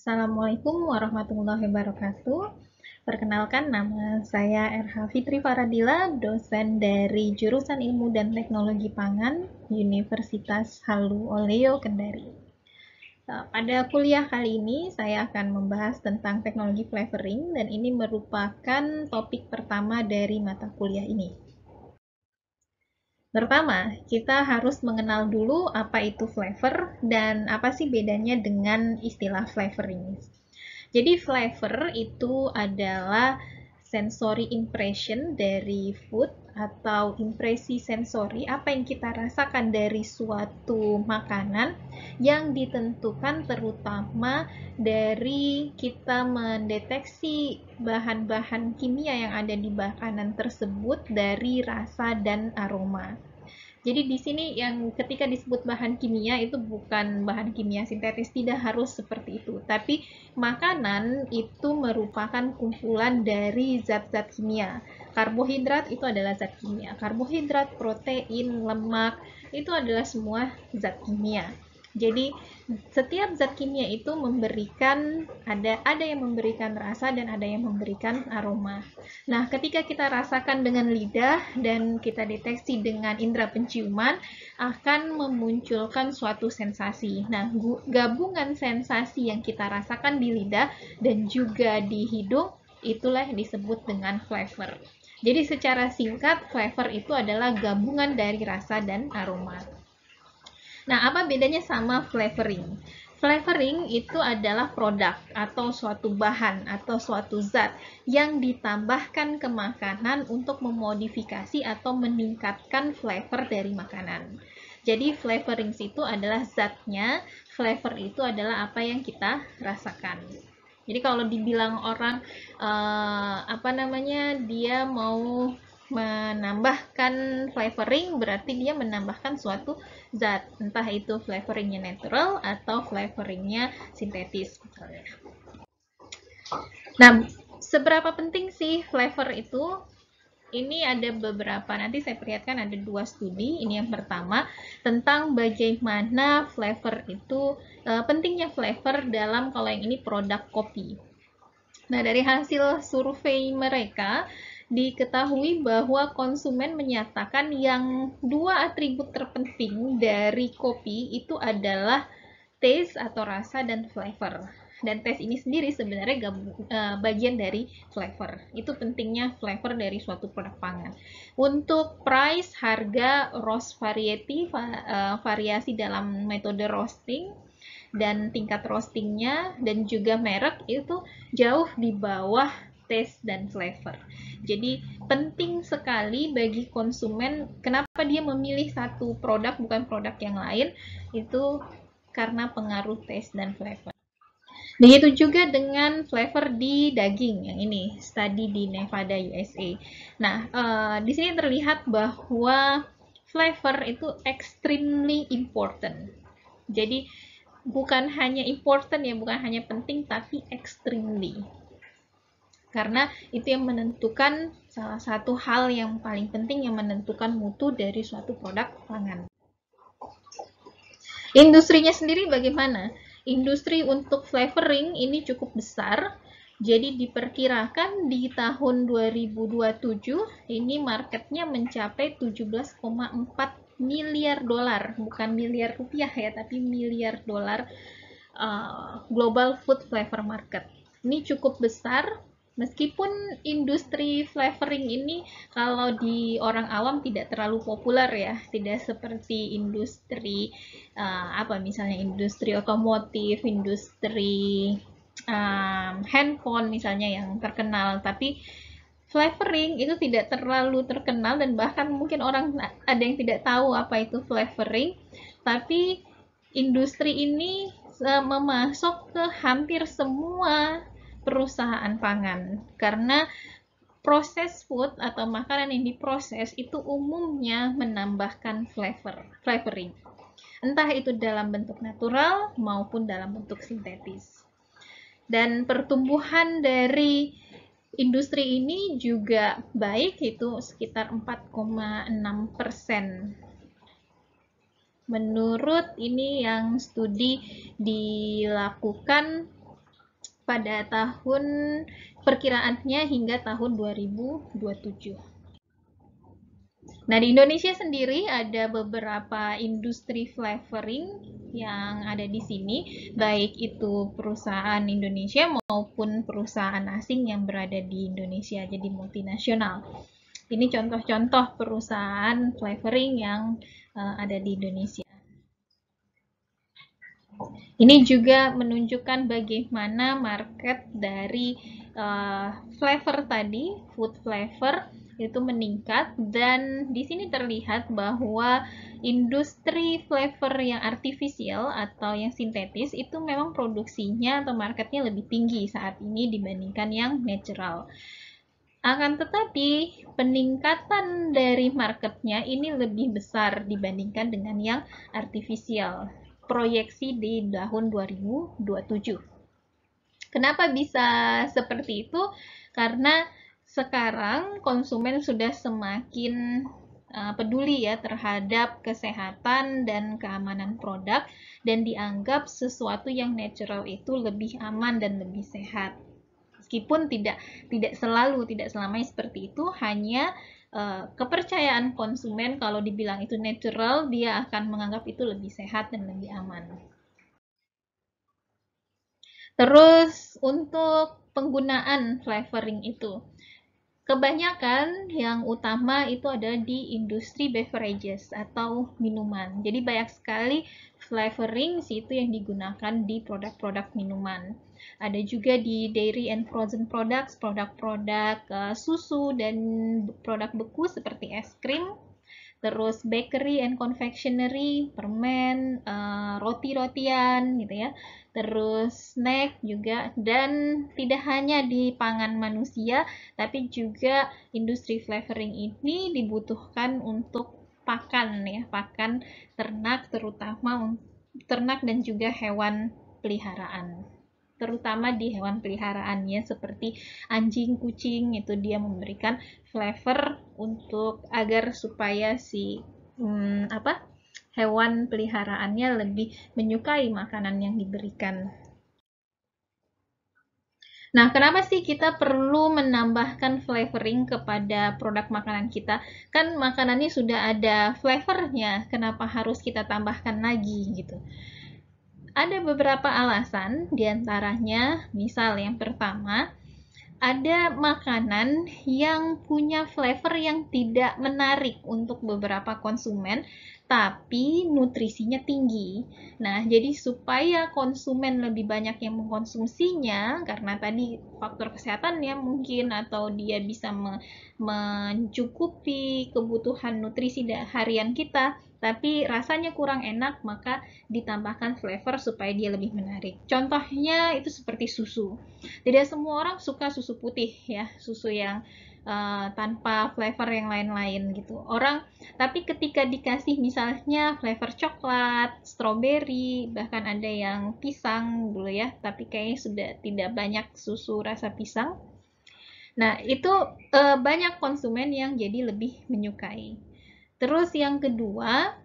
Assalamualaikum warahmatullahi wabarakatuh. Perkenalkan, nama saya RH Fitri Faradila, dosen dari Jurusan Ilmu dan Teknologi Pangan, Universitas Halu Oleo Kendari. Pada kuliah kali ini, saya akan membahas tentang teknologi flavoring, dan ini merupakan topik pertama dari mata kuliah ini. Pertama, kita harus mengenal dulu apa itu flavor dan apa sih bedanya dengan istilah flavoring. Jadi flavor itu adalah sensory impression dari food atau impresi sensori, apa yang kita rasakan dari suatu makanan yang ditentukan terutama dari kita mendeteksi bahan-bahan kimia yang ada di makanan tersebut dari rasa dan aroma. Jadi di sini yang ketika disebut bahan kimia itu bukan bahan kimia sintetis, tidak harus seperti itu. Tapi makanan itu merupakan kumpulan dari zat-zat kimia. Karbohidrat itu adalah zat kimia. Karbohidrat, protein, lemak itu adalah semua zat kimia. Jadi setiap zat kimia itu memberikan ada yang memberikan rasa dan ada yang memberikan aroma. Nah, ketika kita rasakan dengan lidah dan kita deteksi dengan indera penciuman akan memunculkan suatu sensasi. Nah, gabungan sensasi yang kita rasakan di lidah dan juga di hidung itulah yang disebut dengan flavor. Jadi secara singkat, flavor itu adalah gabungan dari rasa dan aroma. Nah, apa bedanya sama flavoring? Flavoring itu adalah produk atau suatu bahan atau suatu zat yang ditambahkan ke makanan untuk memodifikasi atau meningkatkan flavor dari makanan. Jadi flavorings itu adalah zatnya, flavor itu adalah apa yang kita rasakan. Jadi kalau dibilang orang dia mau menambahkan flavoring, berarti dia menambahkan suatu zat, entah itu flavoringnya natural atau flavoringnya sintetis misalnya. Nah, seberapa penting sih flavor itu? Ini ada beberapa, nanti saya perlihatkan ada 2 studi. Ini yang pertama tentang bagaimana flavor itu, pentingnya flavor dalam kalau yang ini produk kopi. Nah, dari hasil survei mereka diketahui bahwa konsumen menyatakan yang 2 atribut terpenting dari kopi itu adalah taste atau rasa dan flavor. Dan taste ini sendiri sebenarnya bagian dari flavor. Itu pentingnya flavor dari suatu produk pangan. Untuk price, harga, roast variety, variasi dalam metode roasting, dan tingkat roastingnya dan juga merek itu jauh di bawah taste dan flavor. Jadi penting sekali bagi konsumen, kenapa dia memilih satu produk bukan produk yang lain, itu karena pengaruh taste dan flavor. Begitu juga dengan flavor di daging yang ini, studi di Nevada, USA. Nah, di sini terlihat bahwa flavor itu extremely important. Jadi bukan hanya important ya, bukan hanya penting, tapi extremely. Karena itu yang menentukan, salah satu hal yang paling penting yang menentukan mutu dari suatu produk pangan. Industrinya sendiri bagaimana? Industri untuk flavoring ini cukup besar. Jadi diperkirakan di tahun 2027 ini marketnya mencapai 17,4 miliar dolar, bukan miliar rupiah ya, tapi miliar dolar, global food flavor market. Ini cukup besar. Meskipun industri flavoring ini kalau di orang awam tidak terlalu populer ya, tidak seperti industri misalnya industri otomotif, industri handphone misalnya yang terkenal, tapi flavoring itu tidak terlalu terkenal dan bahkan mungkin orang ada yang tidak tahu apa itu flavoring, tapi industri ini memasuk ke hampir semua perusahaan pangan karena proses food atau makanan yang diproses itu umumnya menambahkan flavoring, entah itu dalam bentuk natural maupun dalam bentuk sintetis. Dan pertumbuhan dari industri ini juga baik, itu sekitar 4,6%. Menurut ini yang studi dilakukan pada tahun perkiraannya hingga tahun 2027. Nah, di Indonesia sendiri ada beberapa industri flavoring yang ada di sini, baik itu perusahaan Indonesia maupun perusahaan asing yang berada di Indonesia, jadi multinasional. Ini contoh-contoh perusahaan flavoring yang ada di Indonesia. Ini juga menunjukkan bagaimana market dari flavor tadi, food flavor, itu meningkat, dan di sini terlihat bahwa industri flavor yang artifisial atau yang sintetis itu memang produksinya atau marketnya lebih tinggi saat ini dibandingkan yang natural. Akan tetapi peningkatan dari marketnya ini lebih besar dibandingkan dengan yang artifisial. Proyeksi di tahun 2027. Kenapa bisa seperti itu? Karena sekarang konsumen sudah semakin peduli ya terhadap kesehatan dan keamanan produk, dan dianggap sesuatu yang natural itu lebih aman dan lebih sehat. Meskipun tidak selamanya seperti itu, hanya kepercayaan konsumen kalau dibilang itu natural, dia akan menganggap itu lebih sehat dan lebih aman. Terus untuk penggunaan flavoring itu, kebanyakan yang utama itu ada di industri beverages atau minuman. Jadi banyak sekali flavoring itu yang digunakan di produk-produk minuman. Ada juga di dairy and frozen products, produk-produk susu dan produk beku seperti es krim. Terus bakery and confectionery, permen, roti-rotian gitu ya. Terus snack juga, dan tidak hanya di pangan manusia, tapi juga industri flavoring ini dibutuhkan untuk pakan ya, pakan ternak, terutama ternak dan juga hewan peliharaan. Terutama di hewan peliharaannya seperti anjing, kucing, itu dia memberikan flavor untuk agar supaya si hewan peliharaannya lebih menyukai makanan yang diberikan. Nah, kenapa sih kita perlu menambahkan flavoring kepada produk makanan kita? Kan makanannya sudah ada flavornya, kenapa harus kita tambahkan lagi gitu? Ada beberapa alasan, diantaranya misal yang pertama, ada makanan yang punya flavor yang tidak menarik untuk beberapa konsumen, tapi nutrisinya tinggi. Nah, jadi supaya konsumen lebih banyak yang mengkonsumsinya, karena tadi faktor kesehatannya mungkin, atau dia bisa mencukupi kebutuhan nutrisi harian kita, tapi rasanya kurang enak, maka ditambahkan flavor supaya dia lebih menarik. Contohnya itu seperti susu. Tidak semua orang suka susu putih ya, susu yang tanpa flavor yang lain-lain gitu. Tapi ketika dikasih misalnya flavor coklat, strawberry, bahkan ada yang pisang dulu ya, tapi kayaknya sudah tidak banyak susu rasa pisang. Nah, itu banyak konsumen yang jadi lebih menyukai. Terus yang kedua,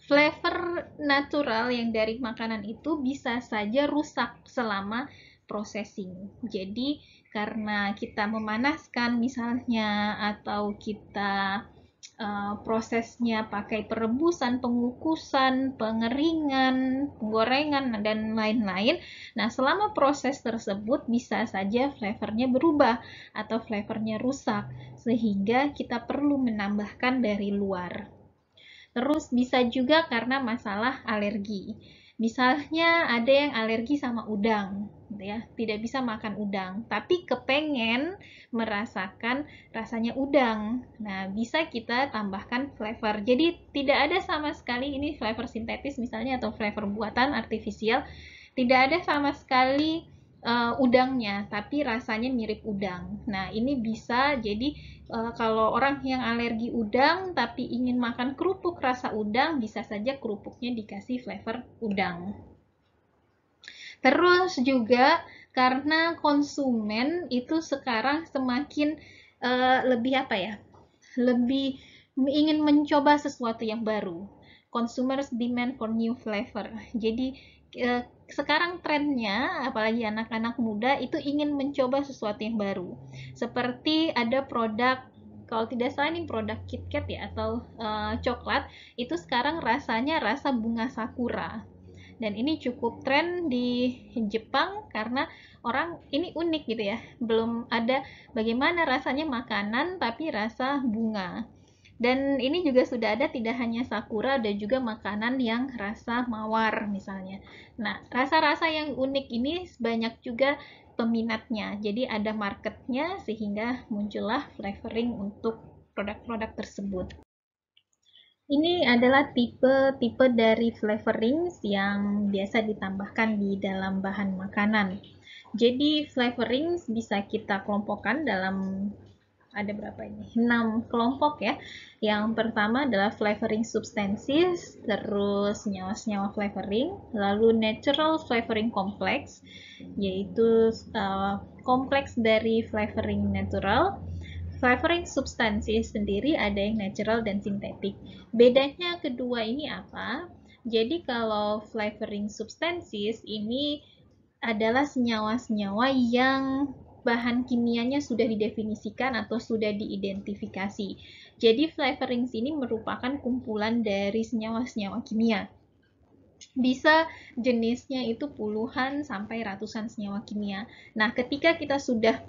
flavor natural yang dari makanan itu bisa saja rusak selama processing. Jadi karena kita memanaskan misalnya, atau kita prosesnya pakai perebusan, pengukusan, pengeringan, penggorengan, dan lain-lain. Nah, selama proses tersebut bisa saja flavornya berubah atau flavornya rusak, sehingga kita perlu menambahkan dari luar. Terus bisa juga karena masalah alergi. Misalnya ada yang alergi sama udang, gitu ya, tidak bisa makan udang, tapi kepengen merasakan rasanya udang. Nah, bisa kita tambahkan flavor. Jadi tidak ada sama sekali ini flavor sintetis misalnya, atau flavor buatan artifisial, tidak ada sama sekali udangnya, tapi rasanya mirip udang. Nah, ini bisa jadi kalau orang yang alergi udang tapi ingin makan kerupuk rasa udang, bisa saja kerupuknya dikasih flavor udang. Terus juga karena konsumen itu sekarang semakin lebih lebih ingin mencoba sesuatu yang baru. Consumers demand for new flavor. Jadi sekarang trennya, apalagi anak-anak muda, itu ingin mencoba sesuatu yang baru. Seperti ada produk, kalau tidak salah ini produk KitKat ya, atau coklat, itu sekarang rasanya rasa bunga sakura. Dan ini cukup tren di Jepang karena orang ini unik gitu ya. Belum ada bagaimana rasanya makanan tapi rasa bunga. Dan ini juga sudah ada tidak hanya sakura, ada juga makanan yang rasa mawar misalnya. Nah, rasa-rasa yang unik ini banyak juga peminatnya. Jadi ada marketnya sehingga muncullah flavoring untuk produk-produk tersebut. Ini adalah tipe-tipe dari flavorings yang biasa ditambahkan di dalam bahan makanan. Jadi flavorings bisa kita kelompokkan dalam ada berapa ini? 6 kelompok ya. Yang pertama adalah flavoring substances, terus senyawa-senyawa flavoring, lalu natural flavoring complex, yaitu kompleks dari flavoring natural. Flavoring substances sendiri ada yang natural dan sintetik. Bedanya kedua ini apa? Jadi kalau flavoring substances ini adalah senyawa-senyawa yang bahan kimianya sudah didefinisikan atau sudah diidentifikasi. Jadi flavorings ini merupakan kumpulan dari senyawa-senyawa kimia. Bisa jenisnya itu puluhan sampai ratusan senyawa kimia. Nah, ketika kita sudah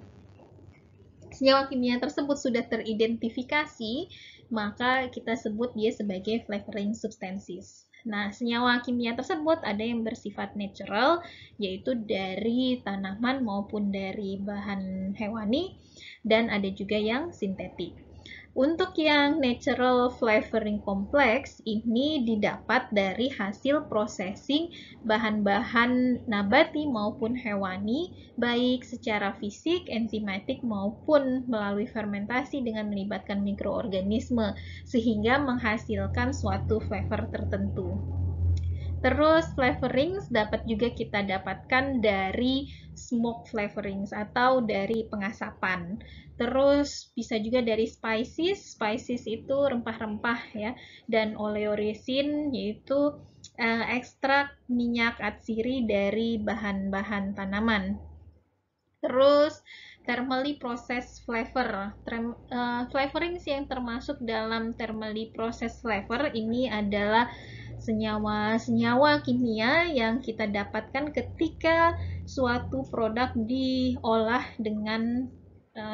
senyawa kimia tersebut sudah teridentifikasi, maka kita sebut dia sebagai flavoring substances. Nah, senyawa kimia tersebut ada yang bersifat natural, yaitu dari tanaman maupun dari bahan hewani, dan ada juga yang sintetik. Untuk yang natural flavoring complex, ini didapat dari hasil processing bahan-bahan nabati maupun hewani, baik secara fisik, enzimatik, maupun melalui fermentasi dengan melibatkan mikroorganisme, sehingga menghasilkan suatu flavor tertentu. Terus flavorings dapat juga kita dapatkan dari smoke flavorings atau dari pengasapan. Terus bisa juga dari spices. Spices itu rempah-rempah ya, dan oleoresin yaitu ekstrak minyak atsiri dari bahan-bahan tanaman. Terus thermally processed flavor. Flavorings yang termasuk dalam thermally processed flavor ini adalah senyawa-senyawa kimia yang kita dapatkan ketika suatu produk diolah dengan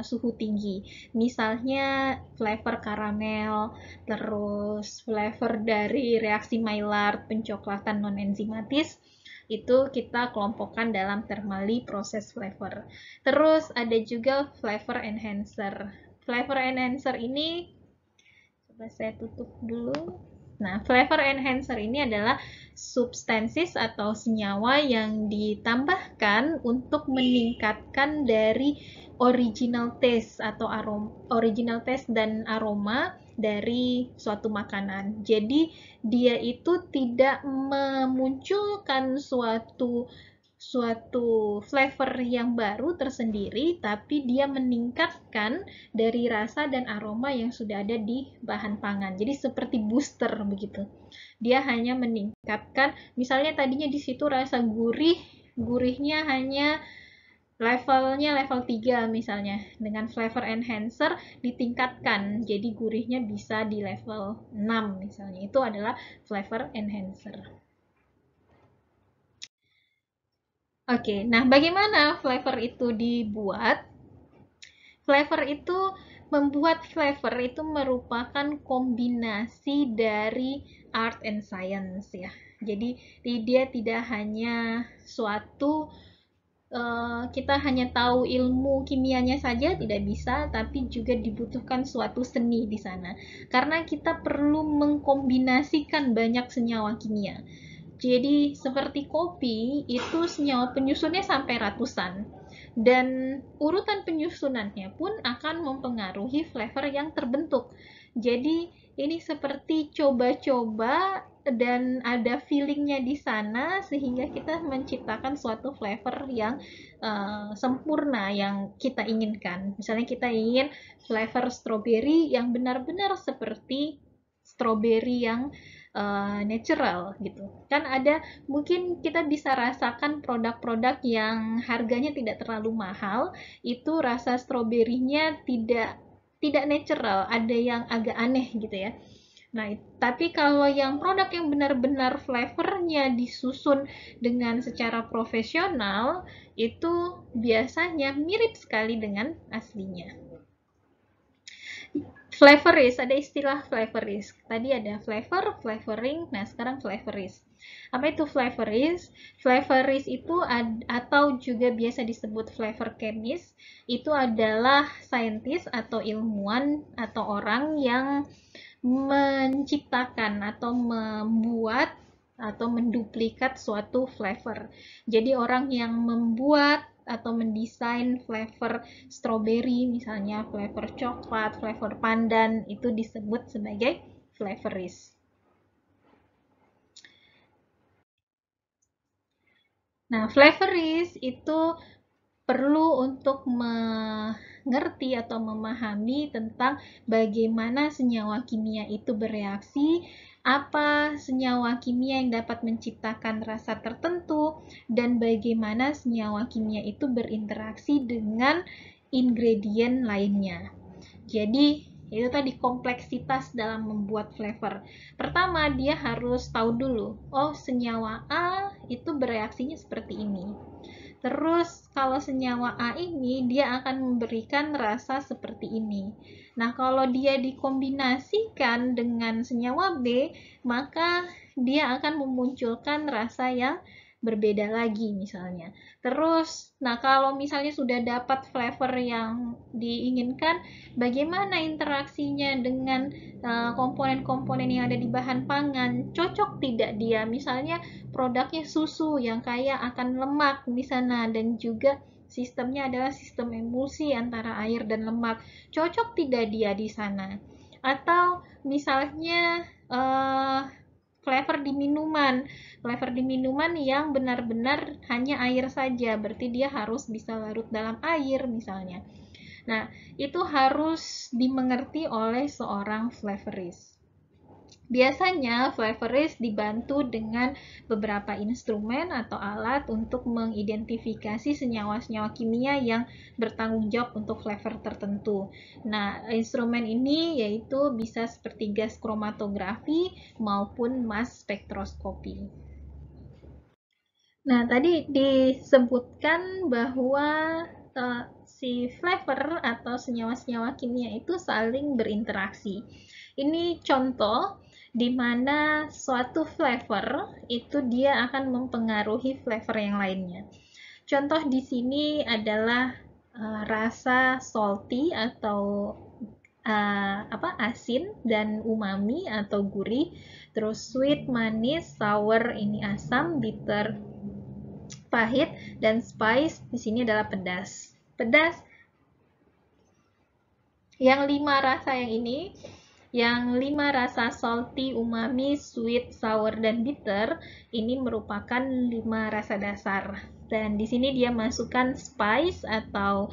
suhu tinggi. Misalnya flavor karamel, terus flavor dari reaksi Maillard, pencoklatan non-enzimatis, itu kita kelompokkan dalam thermally processed flavor. Terus ada juga flavor enhancer. Flavor enhancer ini, coba saya tutup dulu. Nah, flavor enhancer ini adalah substances atau senyawa yang ditambahkan untuk meningkatkan dari original taste atau original taste dan aroma dari suatu makanan. Jadi, dia itu tidak memunculkan suatu flavor yang baru tersendiri, tapi dia meningkatkan dari rasa dan aroma yang sudah ada di bahan pangan. Jadi seperti booster begitu. Dia hanya meningkatkan, misalnya tadinya di situ rasa gurihnya hanya levelnya level 3 misalnya. Dengan flavor enhancer ditingkatkan, jadi gurihnya bisa di level 6 misalnya. Itu adalah flavor enhancer. Oke, nah bagaimana flavor itu dibuat? Flavor itu membuat flavor itu merupakan kombinasi dari art and science ya. Jadi dia tidak hanya suatu kita hanya tahu ilmu kimianya saja tidak bisa, tapi juga dibutuhkan suatu seni di sana. Karena kita perlu mengkombinasikan banyak senyawa kimia. Jadi seperti kopi itu senyawa penyusunnya sampai ratusan, dan urutan penyusunannya pun akan mempengaruhi flavor yang terbentuk. Jadi ini seperti coba-coba dan ada feelingnya di sana sehingga kita menciptakan suatu flavor yang sempurna yang kita inginkan. Misalnya kita ingin flavor strawberry yang benar-benar seperti strawberry yang natural gitu. Kan ada, mungkin kita bisa rasakan produk-produk yang harganya tidak terlalu mahal, itu rasa stroberinya tidak natural, ada yang agak aneh gitu ya. Nah, tapi kalau yang produk yang benar-benar flavornya disusun dengan secara profesional, itu biasanya mirip sekali dengan aslinya. Flavorist, ada istilah flavorist. Tadi ada flavor, flavoring, nah sekarang flavorist. Apa itu flavorist? Flavorist itu atau juga biasa disebut flavor chemist, itu adalah saintis atau ilmuwan atau orang yang menciptakan atau membuat atau menduplikat suatu flavor. Jadi orang yang membuat atau mendesain flavor strawberry, misalnya flavor coklat, flavor pandan, itu disebut sebagai flavorist. Nah, flavorist itu perlu untuk mengerti atau memahami tentang bagaimana senyawa kimia itu bereaksi, apa senyawa kimia yang dapat menciptakan rasa tertentu, dan bagaimana senyawa kimia itu berinteraksi dengan ingredient lainnya. Jadi, itu tadi kompleksitas dalam membuat flavor. Pertama, dia harus tahu dulu, oh senyawa A itu bereaksinya seperti ini. Terus kalau senyawa A ini dia akan memberikan rasa seperti ini. Nah, kalau dia dikombinasikan dengan senyawa B, maka dia akan memunculkan rasa yang berbeda lagi misalnya. Terus, nah kalau misalnya sudah dapat flavor yang diinginkan, bagaimana interaksinya dengan komponen-komponen yang ada di bahan pangan? Cocok tidak dia? Misalnya produknya susu yang kaya akan lemak di sana dan juga sistemnya adalah sistem emulsi antara air dan lemak. Cocok tidak dia di sana? Atau misalnya flavor di minuman yang benar-benar hanya air saja, berarti dia harus bisa larut dalam air misalnya. Nah, itu harus dimengerti oleh seorang flavorist. Biasanya flavorist dibantu dengan beberapa instrumen atau alat untuk mengidentifikasi senyawa-senyawa kimia yang bertanggung jawab untuk flavor tertentu. Nah, instrumen ini yaitu bisa seperti gas kromatografi maupun mass spektroskopi. Nah, tadi disebutkan bahwa si flavor atau senyawa-senyawa kimia itu saling berinteraksi. Ini contoh di mana suatu flavor itu dia akan mempengaruhi flavor yang lainnya. Contoh di sini adalah rasa salty atau asin dan umami atau gurih, terus sweet, manis, sour ini asam, bitter, pahit, dan spice di sini adalah pedas. Pedas yang 5 rasa yang 5 rasa salty, umami, sweet, sour, dan bitter ini merupakan 5 rasa dasar. Dan di sini dia masukkan spice atau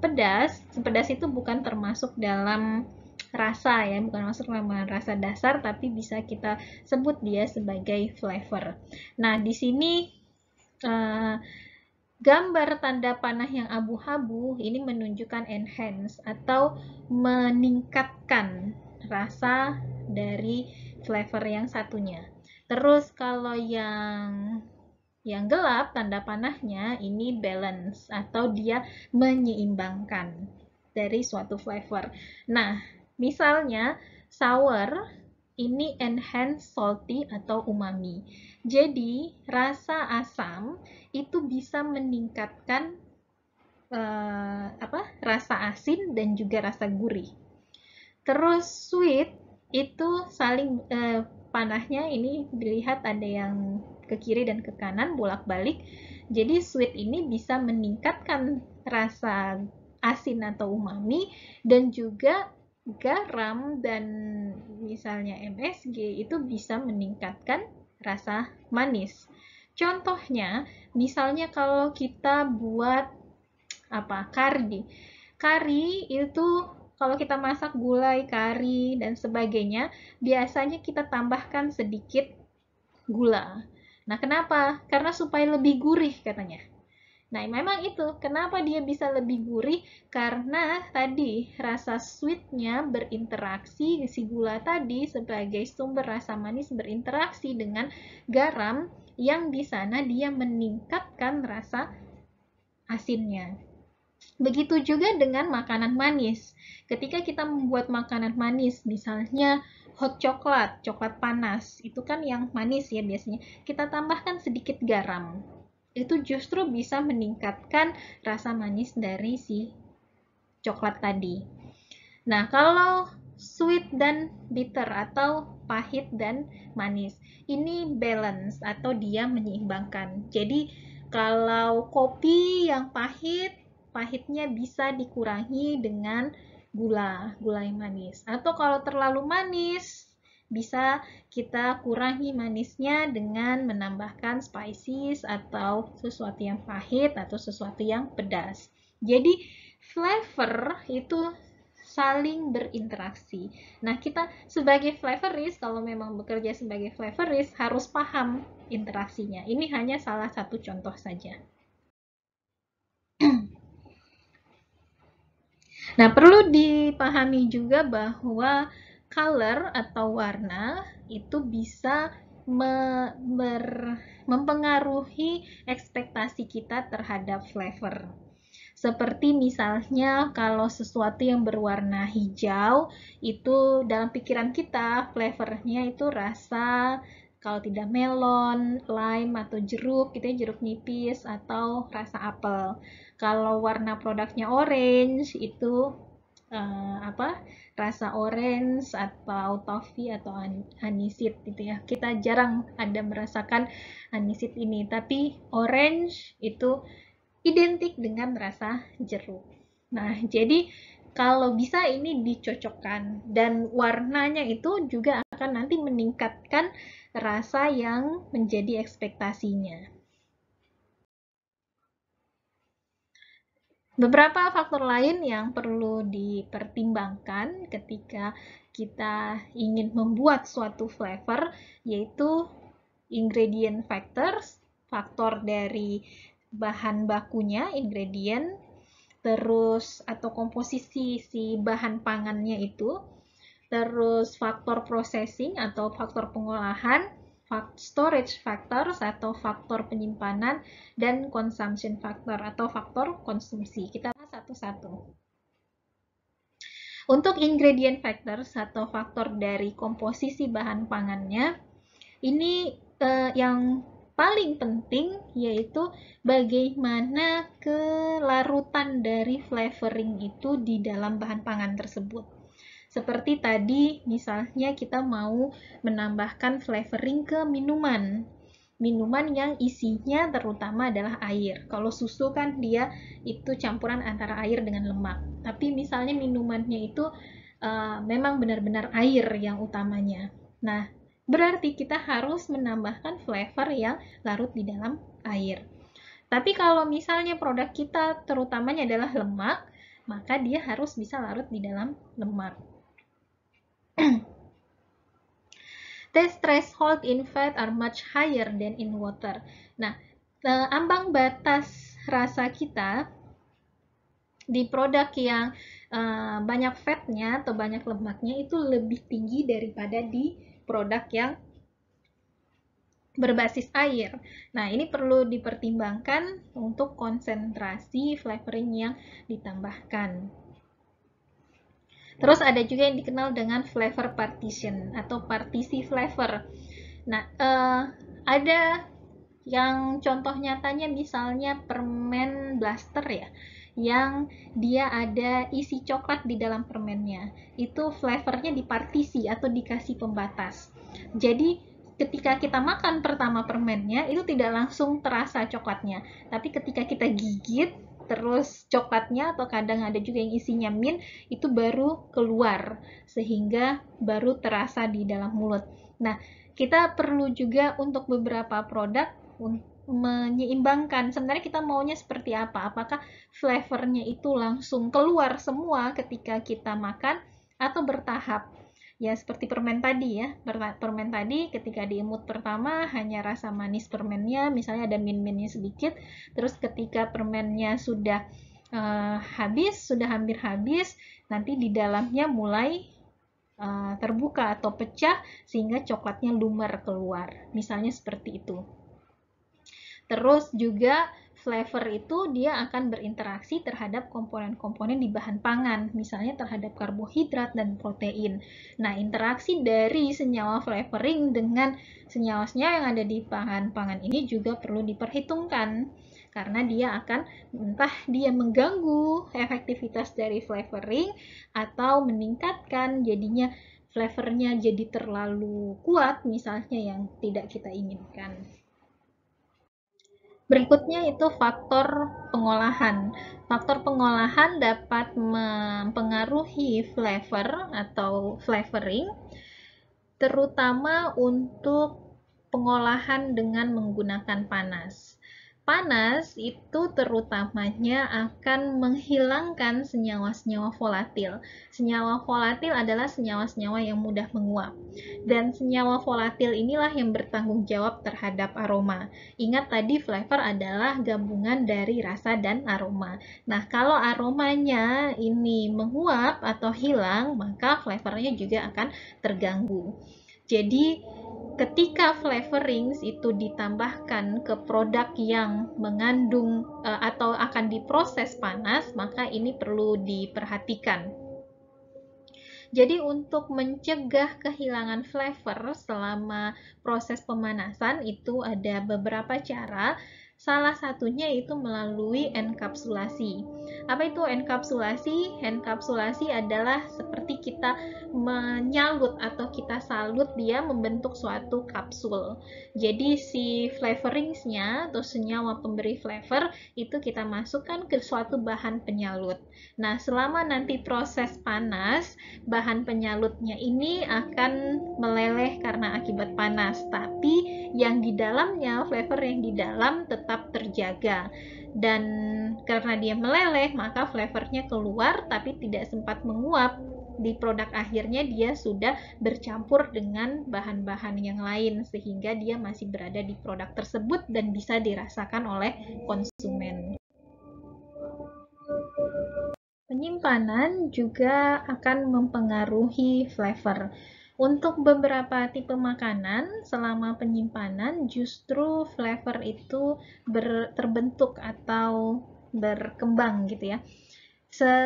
pedas. Pedas itu bukan termasuk dalam rasa ya, bukan masuk dalam rasa dasar, tapi bisa kita sebut dia sebagai flavor. Nah, di sini gambar tanda panah yang abu-abu ini menunjukkan enhance atau meningkatkan rasa dari flavor yang satunya. Terus kalau yang gelap tanda panahnya ini balance atau dia menyeimbangkan dari suatu flavor. Nah, misalnya sour ini enhance salty atau umami. Jadi, rasa asam itu bisa meningkatkan rasa asin dan juga rasa gurih. Terus sweet itu saling panahnya ini dilihat ada yang ke kiri dan ke kanan bolak-balik. Jadi sweet ini bisa meningkatkan rasa asin atau umami dan juga garam dan misalnya MSG itu bisa meningkatkan rasa manis. Contohnya, misalnya kalau kita buat kari. Kari itu kalau kita masak gulai, kari, dan sebagainya, biasanya kita tambahkan sedikit gula. Nah, kenapa? Karena supaya lebih gurih katanya. Nah, memang itu. Kenapa dia bisa lebih gurih? Karena tadi rasa sweetnya berinteraksi, si gula tadi sebagai sumber rasa manis berinteraksi dengan garam yang di sana dia meningkatkan rasa asinnya. Begitu juga dengan makanan manis. Ketika kita membuat makanan manis, misalnya hot coklat, coklat panas, itu kan yang manis ya biasanya. Kita tambahkan sedikit garam. Itu justru bisa meningkatkan rasa manis dari si coklat tadi. Nah, kalau sweet dan bitter atau pahit dan manis, ini balance atau dia menyeimbangkan. Jadi, kalau kopi yang pahit, pahitnya bisa dikurangi dengan gula yang manis. Atau kalau terlalu manis, bisa kita kurangi manisnya dengan menambahkan spices atau sesuatu yang pahit atau sesuatu yang pedas. Jadi, flavor itu saling berinteraksi. Nah, kita sebagai flavorist, kalau memang bekerja sebagai flavorist, harus paham interaksinya. Ini hanya salah satu contoh saja. Nah, perlu dipahami juga bahwa color atau warna itu bisa mempengaruhi ekspektasi kita terhadap flavor. Seperti misalnya kalau sesuatu yang berwarna hijau, itu dalam pikiran kita flavornya itu rasa kalau tidak melon, lime atau jeruk, gitu ya, jeruk nipis atau rasa apel. Kalau warna produknya orange itu rasa orange atau toffee atau anisit gitu ya. Kita jarang ada merasakan anisit ini, tapi orange itu identik dengan rasa jeruk. Nah, jadi kalau bisa ini dicocokkan dan warnanya itu juga akan nanti meningkatkan rasa yang menjadi ekspektasinya. Beberapa faktor lain yang perlu dipertimbangkan ketika kita ingin membuat suatu flavor yaitu ingredient factors, faktor dari bahan bakunya, ingredient, terus atau komposisi si bahan pangannya itu, terus faktor processing atau faktor pengolahan, storage factors atau faktor penyimpanan, dan consumption factor atau faktor konsumsi. Kita bahas satu-satu. Untuk ingredient factors atau faktor dari komposisi bahan pangannya, ini yang paling penting yaitu bagaimana kelarutan dari flavoring itu di dalam bahan pangan tersebut. Seperti tadi, misalnya kita mau menambahkan flavoring ke minuman. Minuman yang isinya terutama adalah air. Kalau susu kan dia itu campuran antara air dengan lemak. Tapi misalnya minumannya itu memang benar-benar air yang utamanya. Nah, berarti kita harus menambahkan flavor yang larut di dalam air. Tapi kalau misalnya produk kita terutamanya adalah lemak, maka dia harus bisa larut di dalam lemak. Taste threshold in fat are much higher than in water. Nah, ambang batas rasa kita di produk yang banyak fatnya atau banyak lemaknya itu lebih tinggi daripada di produk yang berbasis air. Nah, ini perlu dipertimbangkan untuk konsentrasi flavoring yang ditambahkan. Terus ada juga yang dikenal dengan flavor partition atau partisi flavor. Nah, ada yang contoh nyatanya misalnya permen blaster ya, yang dia ada isi coklat di dalam permennya. Itu flavornya dipartisi atau dikasih pembatas. Jadi ketika kita makan pertama permennya, itu tidak langsung terasa coklatnya. Tapi ketika kita gigit, terus coklatnya atau kadang ada juga yang isinya mint, itu baru keluar. Sehingga baru terasa di dalam mulut. Nah, kita perlu juga untuk beberapa produk menyeimbangkan. Sebenarnya kita maunya seperti apa? Apakah flavornya itu langsung keluar semua ketika kita makan atau bertahap? Ya seperti permen tadi ya. Permen tadi ketika diemut pertama hanya rasa manis permennya, misalnya ada min-minnya sedikit. Terus ketika permennya sudah sudah hampir habis, nanti di dalamnya mulai terbuka atau pecah sehingga coklatnya lumer keluar. Misalnya seperti itu. Terus juga flavor itu dia akan berinteraksi terhadap komponen-komponen di bahan pangan, misalnya terhadap karbohidrat dan protein. Nah, interaksi dari senyawa flavoring dengan senyawa-senyawa yang ada di bahan pangan ini juga perlu diperhitungkan, karena dia akan entah dia mengganggu efektivitas dari flavoring atau meningkatkan, jadinya flavornya jadi terlalu kuat, misalnya yang tidak kita inginkan. Berikutnya itu faktor pengolahan. Faktor pengolahan dapat mempengaruhi flavor atau flavoring, terutama untuk pengolahan dengan menggunakan panas. Panas itu terutamanya akan menghilangkan senyawa-senyawa volatil. Senyawa volatil adalah senyawa-senyawa yang mudah menguap. Dan senyawa volatil inilah yang bertanggung jawab terhadap aroma. Ingat tadi flavor adalah gabungan dari rasa dan aroma. Nah, kalau aromanya ini menguap atau hilang, maka flavornya juga akan terganggu. Jadi, ketika flavorings itu ditambahkan ke produk yang mengandung atau akan diproses panas, maka ini perlu diperhatikan. Jadi untuk mencegah kehilangan flavor selama proses pemanasan itu ada beberapa cara. Salah satunya itu melalui enkapsulasi. Apa itu enkapsulasi? Enkapsulasi adalah seperti kita menyalut atau kita salut dia membentuk suatu kapsul. Jadi si flavoringsnya atau senyawa pemberi flavor itu kita masukkan ke suatu bahan penyalut. Nah, selama nanti proses panas, bahan penyalutnya ini akan meleleh karena akibat panas, tapi yang di dalamnya, flavor yang di dalam tetap terjaga. Dan karena dia meleleh, maka flavornya keluar tapi tidak sempat menguap. Di produk akhirnya dia sudah bercampur dengan bahan-bahan yang lain sehingga dia masih berada di produk tersebut dan bisa dirasakan oleh konsumen. Penyimpanan juga akan mempengaruhi flavor. Untuk beberapa tipe makanan, selama penyimpanan justru flavor itu terbentuk atau berkembang gitu ya.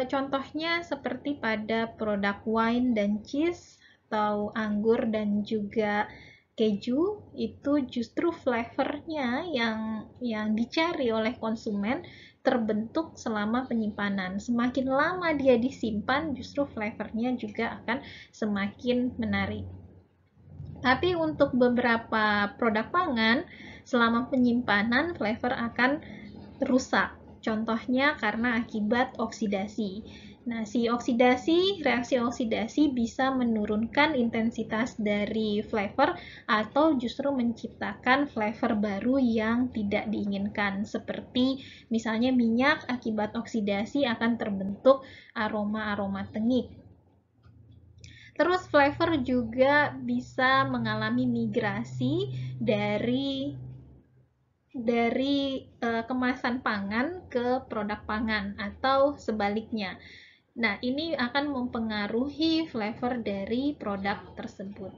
Contohnya seperti pada produk wine dan cheese atau anggur dan juga keju, itu justru flavornya yang dicari oleh konsumen terbentuk selama penyimpanan. Semakin lama dia disimpan, justru flavornya juga akan semakin menarik. Tapi untuk beberapa produk pangan, selama penyimpanan flavor akan rusak. Contohnya karena akibat oksidasi. Nah, reaksi oksidasi bisa menurunkan intensitas dari flavor atau justru menciptakan flavor baru yang tidak diinginkan. Seperti misalnya minyak akibat oksidasi akan terbentuk aroma-aroma tengik. Terus flavor juga bisa mengalami migrasi dari kemasan pangan ke produk pangan atau sebaliknya. Nah, ini akan mempengaruhi flavor dari produk tersebut.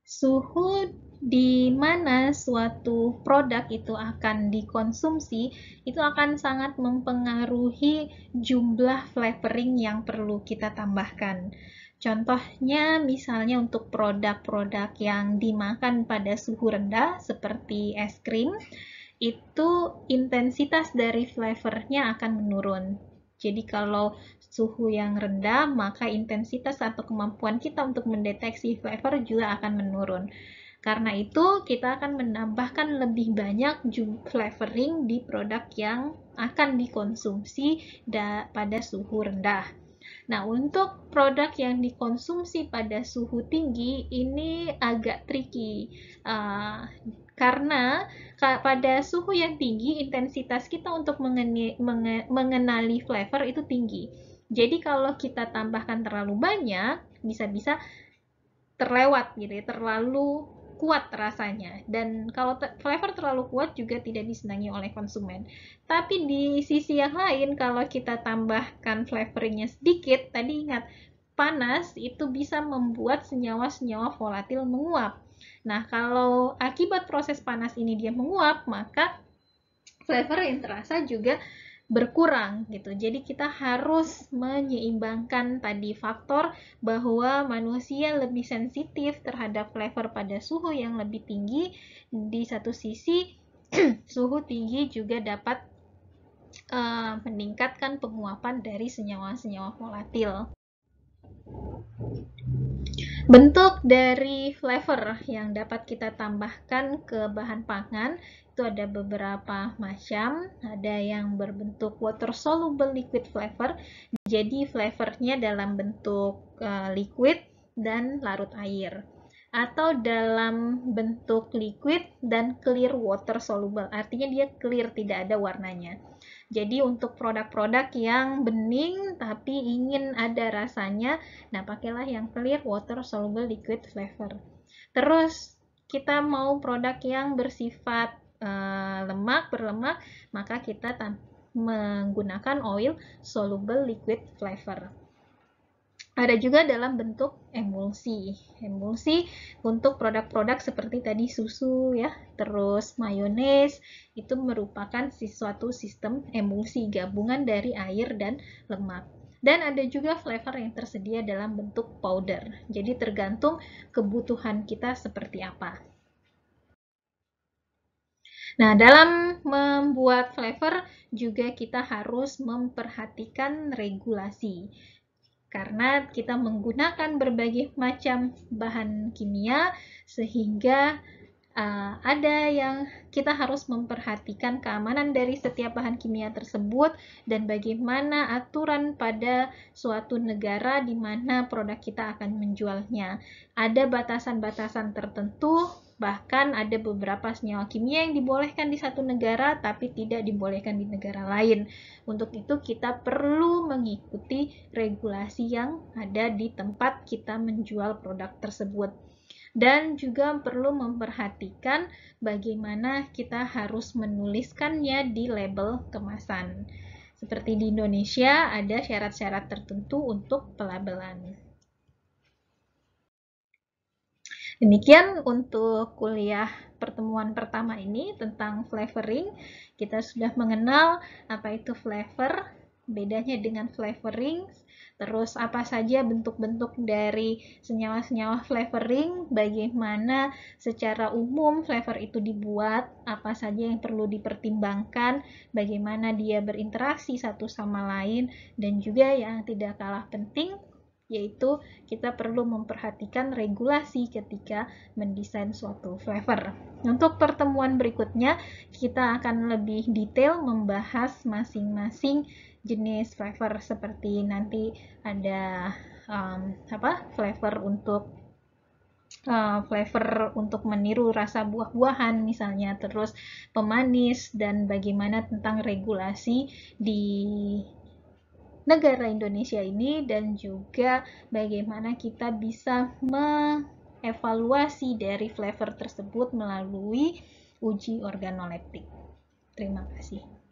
Suhu di mana suatu produk itu akan dikonsumsi itu akan sangat mempengaruhi jumlah flavoring yang perlu kita tambahkan. Contohnya misalnya untuk produk-produk yang dimakan pada suhu rendah seperti es krim, itu intensitas dari flavornya akan menurun. Jadi kalau suhu yang rendah, maka intensitas atau kemampuan kita untuk mendeteksi flavor juga akan menurun. Karena itu, kita akan menambahkan lebih banyak flavoring di produk yang akan dikonsumsi pada suhu rendah. Nah, untuk produk yang dikonsumsi pada suhu tinggi, ini agak tricky. Karena pada suhu yang tinggi, intensitas kita untuk mengenali flavor itu tinggi. Jadi kalau kita tambahkan terlalu banyak, bisa-bisa terlewat gitu ya, terlalu kuat rasanya. Dan kalau flavor terlalu kuat juga tidak disenangi oleh konsumen. Tapi di sisi yang lain, kalau kita tambahkan flavornya sedikit, tadi ingat, panas itu bisa membuat senyawa-senyawa volatil menguap. Nah, kalau akibat proses panas ini dia menguap, maka flavor yang terasa juga berkurang gitu. Jadi kita harus menyeimbangkan tadi faktor bahwa manusia lebih sensitif terhadap flavor pada suhu yang lebih tinggi. Di satu sisi suhu tinggi juga dapat meningkatkan penguapan dari senyawa-senyawa volatil. Bentuk dari flavor yang dapat kita tambahkan ke bahan pangan itu ada beberapa macam. Ada yang berbentuk water soluble liquid flavor, jadi flavornya dalam bentuk liquid dan larut air, atau dalam bentuk liquid dan clear water soluble, artinya dia clear, tidak ada warnanya. Jadi untuk produk-produk yang bening tapi ingin ada rasanya, nah pakailah yang clear water soluble liquid flavor. Terus kita mau produk yang bersifat berlemak, maka kita menggunakan oil soluble liquid flavor. Ada juga dalam bentuk emulsi. Emulsi untuk produk-produk seperti tadi susu ya, terus mayones, itu merupakan suatu sistem emulsi gabungan dari air dan lemak. Dan ada juga flavor yang tersedia dalam bentuk powder. Jadi tergantung kebutuhan kita seperti apa. Nah, dalam membuat flavor juga kita harus memperhatikan regulasi. Karena kita menggunakan berbagai macam bahan kimia, sehingga ada yang kita harus memperhatikan keamanan dari setiap bahan kimia tersebut dan bagaimana aturan pada suatu negara di mana produk kita akan menjualnya. Ada batasan-batasan tertentu, bahkan ada beberapa senyawa kimia yang dibolehkan di satu negara tapi tidak dibolehkan di negara lain. Untuk itu kita perlu mengikuti regulasi yang ada di tempat kita menjual produk tersebut. Dan juga perlu memperhatikan bagaimana kita harus menuliskannya di label kemasan. Seperti di Indonesia ada syarat-syarat tertentu untuk pelabelan. Demikian untuk kuliah pertemuan pertama ini tentang flavoring. Kita sudah mengenal apa itu flavor, bedanya dengan flavoring, terus apa saja bentuk-bentuk dari senyawa-senyawa flavoring, bagaimana secara umum flavor itu dibuat, apa saja yang perlu dipertimbangkan, bagaimana dia berinteraksi satu sama lain, dan juga yang tidak kalah penting, yaitu kita perlu memperhatikan regulasi ketika mendesain suatu flavor. Untuk pertemuan berikutnya, kita akan lebih detail membahas masing-masing jenis flavor, seperti nanti ada flavor untuk meniru rasa buah-buahan misalnya, terus pemanis, dan bagaimana tentang regulasi di negara Indonesia ini, dan juga bagaimana kita bisa mengevaluasi dari flavor tersebut melalui uji organoleptik. Terima kasih.